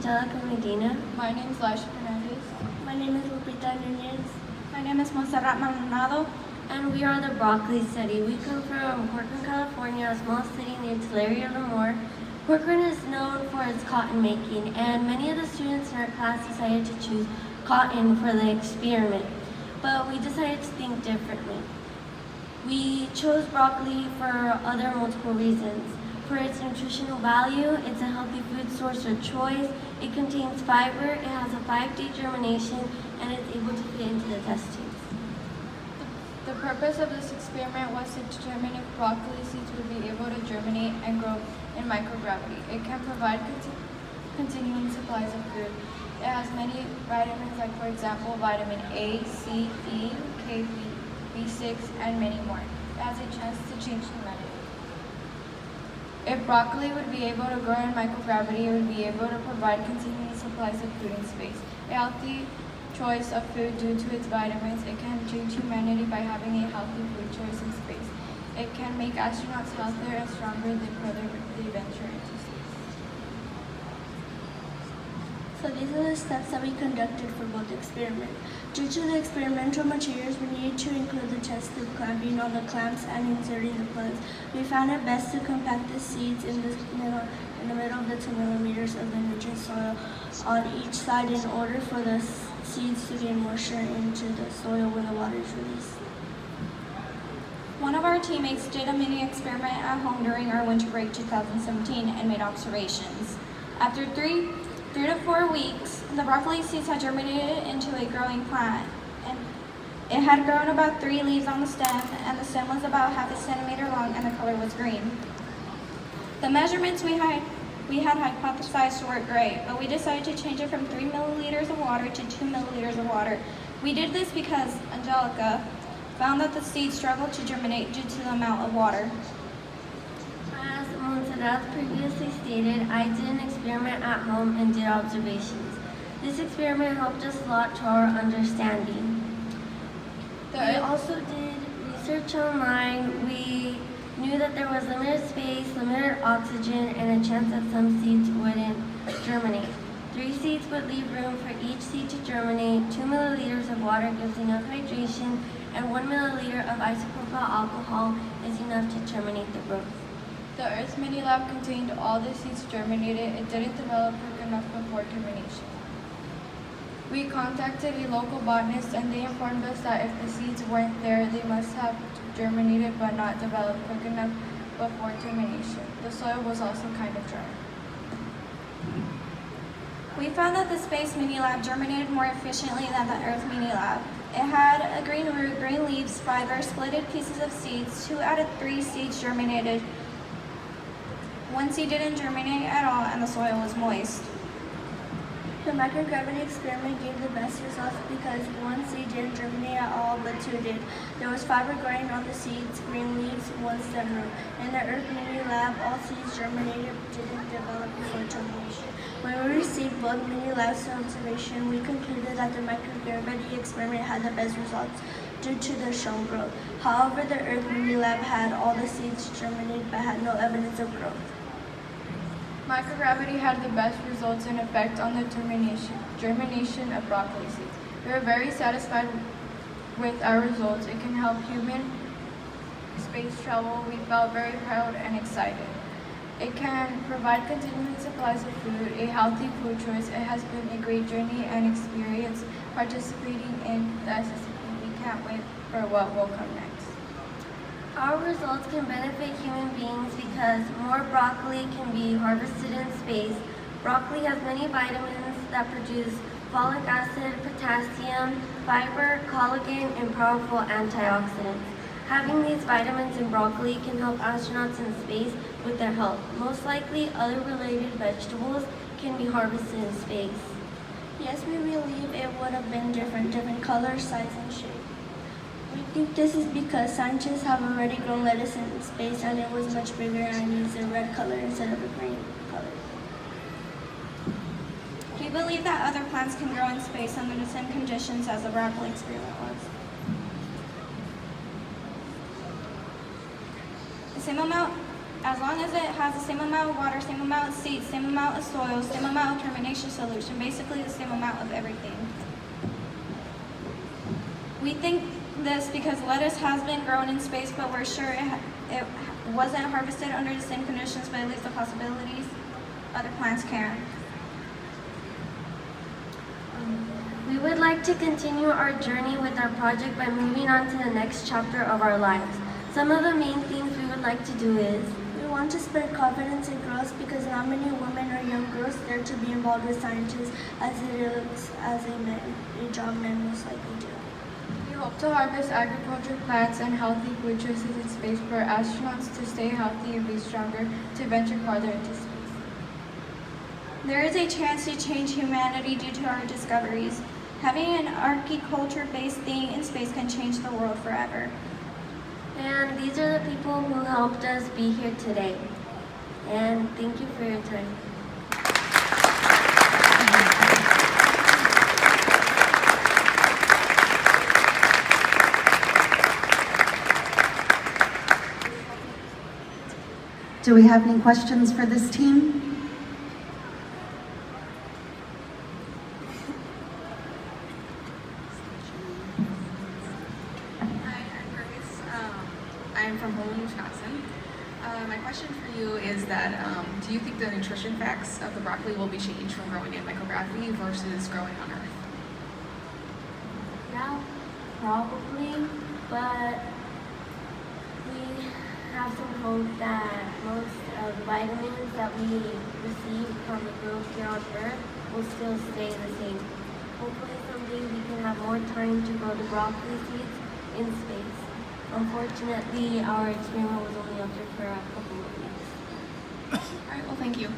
Angelica Medina. My name is Laisha Fernandez. My name is Lupita Nunez. My name is Monserrat Maldonado. And we are the broccoli study. We come from Corcoran, California, a small city near Tulare, Lemoore. Corcoran is known for its cotton making, and many of the students in our class decided to choose cotton for the experiment. But we decided to think differently. We chose broccoli for other multiple reasons. For its nutritional value, it's a healthy food source of choice. It contains fiber, it has a 5-day germination, and it's able to fit into the test tubes. The purpose of this experiment was to determine if broccoli seeds would be able to germinate and grow in microgravity. It can provide continuing supplies of food. It has many vitamins, like for example, vitamin A, C, E, K, B6, and many more. It has a chance to change humanity. If broccoli would be able to grow in microgravity, it would be able to provide continuing supplies of food in space. A healthy choice of food due to its vitamins, it can change humanity by having a healthy food choice in space. It can make astronauts healthier and stronger the further they venture into space. So these are the steps that we conducted for both experiments. Due to the experimental materials, we needed to include the test tube clamping on the clamps and inserting the plugs. We found it best to compact the seeds in the middle of the 2 millimeters of the nutrient soil on each side in order for the seeds to gain moisture into the soil when the water is released. One of our teammates did a mini experiment at home during our winter break 2017 and made observations. After 3 to 4 weeks, the broccoli seeds had germinated into a growing plant. And it had grown about 3 leaves on the stem, and the stem was about half a centimeter long, and the color was green. The measurements we had hypothesized to work great, but we decided to change it from 3 milliliters of water to 2 milliliters of water. We did this because Angelica found that the seeds struggled to germinate due to the amount of water. As Montserrat previously stated, I did an experiment at home and did observations. This experiment helped us a lot to our understanding. We also did research online. We knew that there was limited space, limited oxygen, and a chance that some seeds wouldn't germinate. 3 seeds would leave room for each seed to germinate. 2 milliliters of water gives enough hydration, and 1 milliliter of isopropyl alcohol is enough to terminate the growth. The Earth's mini lab contained all the seeds germinated. It didn't develop quick enough before germination. We contacted a local botanist, and they informed us that if the seeds weren't there, they must have germinated but not developed quick enough before germination. The soil was also kind of dry. We found that the Space Mini Lab germinated more efficiently than the Earth Mini Lab. It had a green root, green leaves, fiber, splitted pieces of seeds. 2 out of 3 seeds germinated. 1 seed didn't germinate at all, and the soil was moist. The microgravity experiment gave the best results because 1 seed didn't germinate at all, but 2 did. There was fiber growing on the seeds, green leaves, 1 stem root. In the Earth Mini Lab, all seeds germinated didn't develop before germination. When we received both mini labs for observation, we concluded that the microgravity experiment had the best results due to the shown growth. However, the Earth Mini Lab had all the seeds germinated but had no evidence of growth. Microgravity had the best results in effect on the germination of broccoli seeds. We are very satisfied with our results. It can help human space travel. We felt very proud and excited. It can provide continuing supplies of food, a healthy food choice. It has been a great journey and experience participating in the SSEP. We can't wait for what will come next. Our results can benefit human beings because more broccoli can be harvested in space. Broccoli has many vitamins that produce folic acid, potassium, fiber, collagen, and powerful antioxidants. Having these vitamins in broccoli can help astronauts in space with their health. Most likely, other related vegetables can be harvested in space. Yes, we believe it would have been different color, size, and shape. We think this is because scientists have already grown lettuce in space and it was much bigger and used a red color instead of a green color. We believe that other plants can grow in space under the same conditions as the broccoli experiment was. The same amount as long as it has the same amount of water, same amount of seeds, same amount of soil, same amount of germination solution, basically the same amount of everything. We think this because lettuce has been grown in space, but we're sure it wasn't harvested under the same conditions, but it leaves the possibilities other plants can. We would like to continue our journey with our project by moving on to the next chapter of our lives. Some of the main things we would like to do is We want to spread confidence and growth because not many women or young girls dare to be involved with scientists as it is as a job men most likely do. We hope to harvest agriculture plants and healthy food choices in space for astronauts to stay healthy and be stronger to venture farther into space. There is a chance to change humanity due to our discoveries. Having an agriculture-based thing in space can change the world forever. and these are the people who helped us be here today. And thank you for your time. Do we have any questions for this team? Hi, I'm Curtis. I'm from Holland, Wisconsin. My question for you is that do you think the nutrition facts of the broccoli will be changed from growing in microgravity versus growing on Earth? Yeah, probably, but we have some hope that most of the vitamins that we receive from the growth here on Earth will still stay the same. Hopefully someday we can have more time to grow the broccoli seeds in space. Unfortunately, our experiment was only up there for a couple of weeks. All right, well, thank you.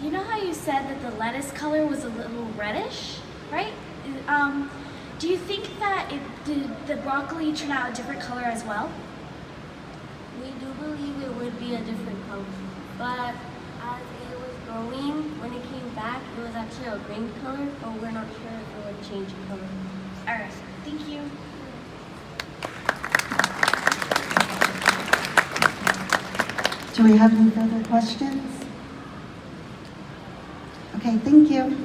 You know how you said that the lettuce color was a little reddish, right? Do you think that did the broccoli turn out a different color as well? We do believe it would be a different color, but as it was growing, when it came back, it was actually a green color, but we're not sure if it would change color. All right, thank you. Do we have any further questions? Okay, thank you.